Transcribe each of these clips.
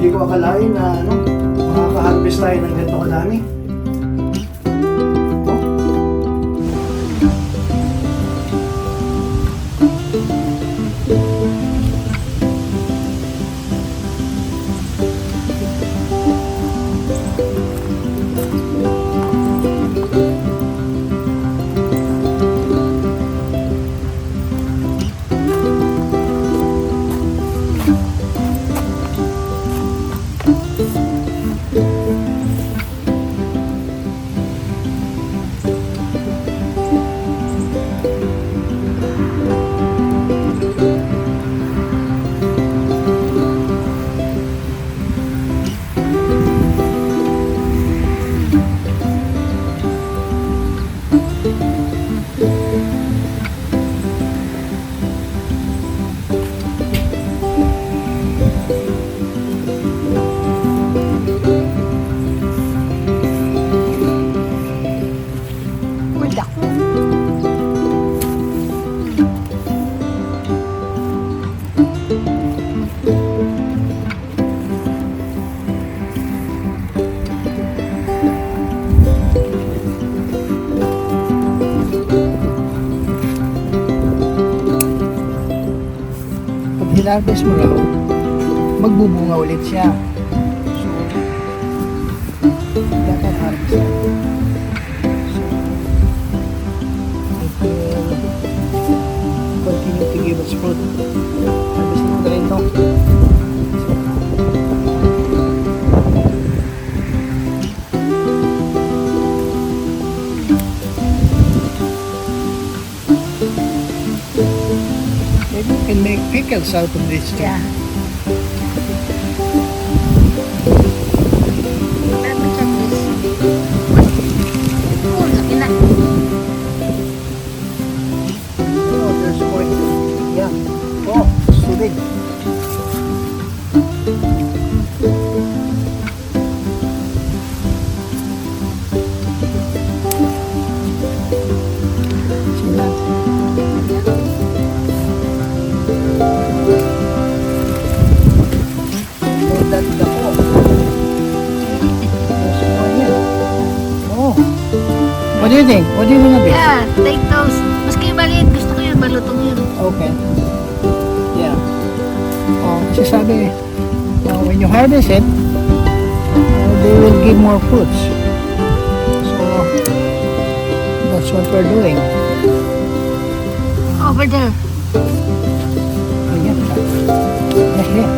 Hindi ko akalain na makaka-harvest tayo ng ganito kadami. Hinarvest mo raw, magbubunga ulit siya. So, dapat harvest na. So, it will continue to give us fruit. Harvest mo na rin ito. Maybe you can make pickles out of this too. Yeah. Oh, laki na. Oh, there's more. Yeah. Oh, so big. Sila. What do you think? What do you think of it? Yeah, take those. Maski maliit, gusto ko yun, balutong yun. Okay. Yeah. Oh, kasi sabi, when you harvest it, they will give more fruits. So, that's what we're doing. Over there. Oh, yeah. Yes, yeah.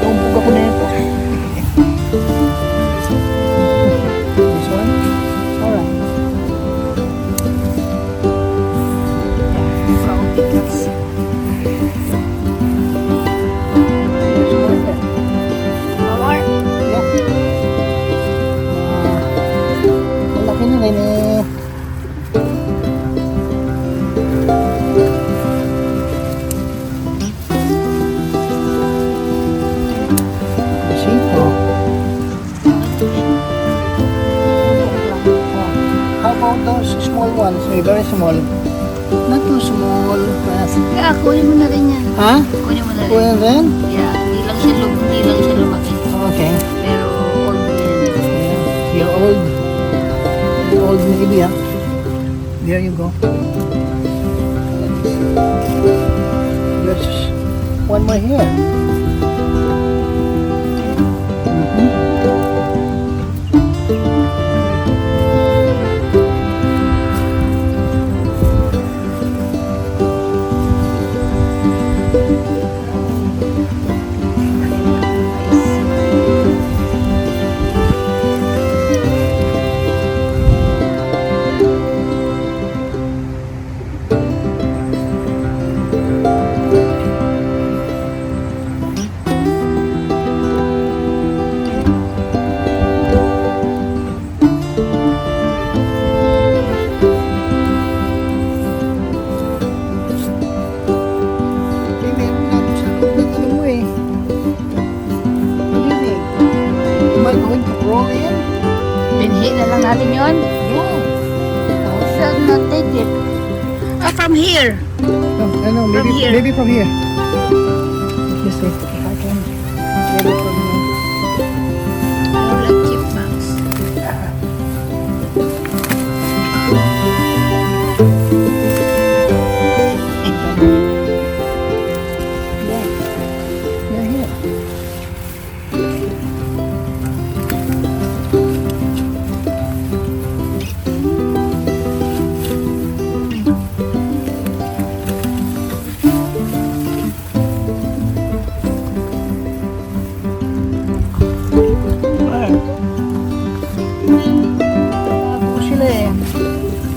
Tumbog ako na ito. This one? Alright. That's There's more there. more. Yeah. Malaki na rin eh. Sito. How about those small ones? Very small. Not too small. Yeah, kunin mo na rin yan. Ha? Kunin mo na rin. Kuya then? Yeah, hindi lang siya lumaki. Okay. Pero old na yan. You're old. You're old maybe, huh? There you go. There's one more here. Binhi na lang natin yun. No. Saan na take it? Ah, from here. I know, maybe From here. maybe from here. Let me see if I can get it from here. Like chipmunks. Yeah, here. Ayan. Ako sila eh.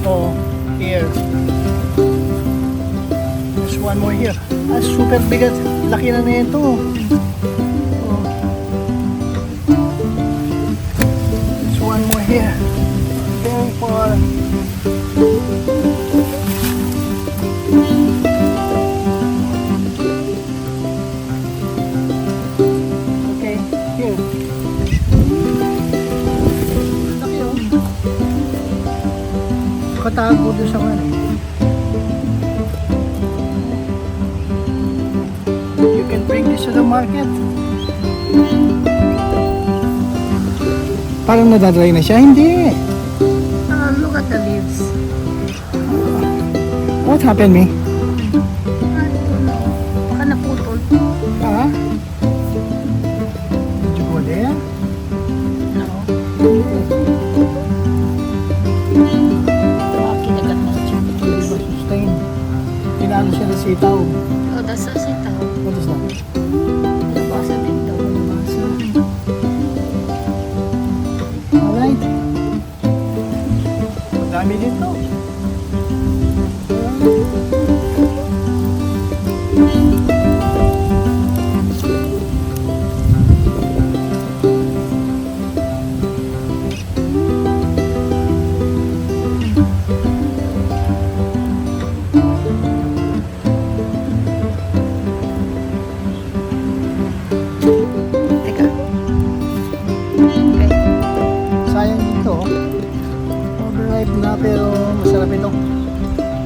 Oh, here. There's one more here. Ah, super bigat. Laki na nito. Oh. There's one more here. Very far. Okay, here. Laki oh. Katago doon sa kan. You can bring this to the market. Parang nadadry na siya? Hindi. Look at the leaves. What happened, me? I don't know. Baka naputol. Ah? Did you go there? No. Baka kinagat na siya. Hindi ba sustain? Pinalo siya ng sitaw. Oh, that's a sitaw. What is that? Nabasa din daw. Alright. Madami dito. Teka. Okay. Sayang dito. Overripe na pero masarap ito.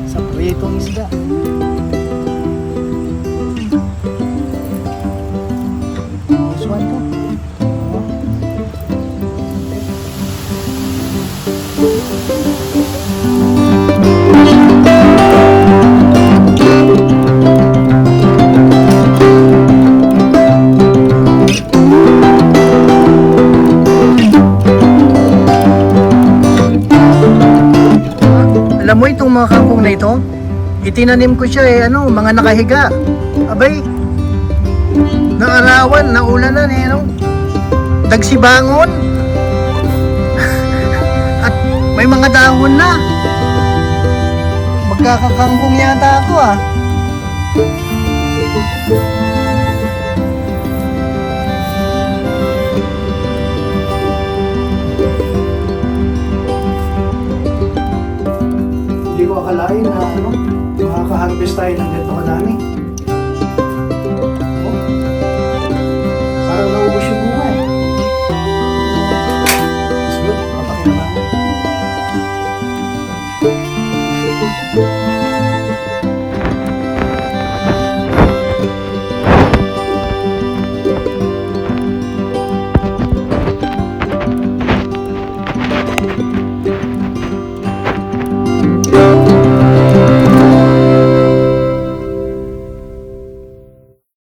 Sa pritong isda. This one to. Oh. Alam mo itong mga kangkong na ito? Itinanim ko siya mga nakahiga. Abay, naarawan, naulanan dagsibangon. At may mga dahon na. Magkakakangkong yata ako ah. Hindi ko akalain na makaka-harvest tayo ng ganito kadami.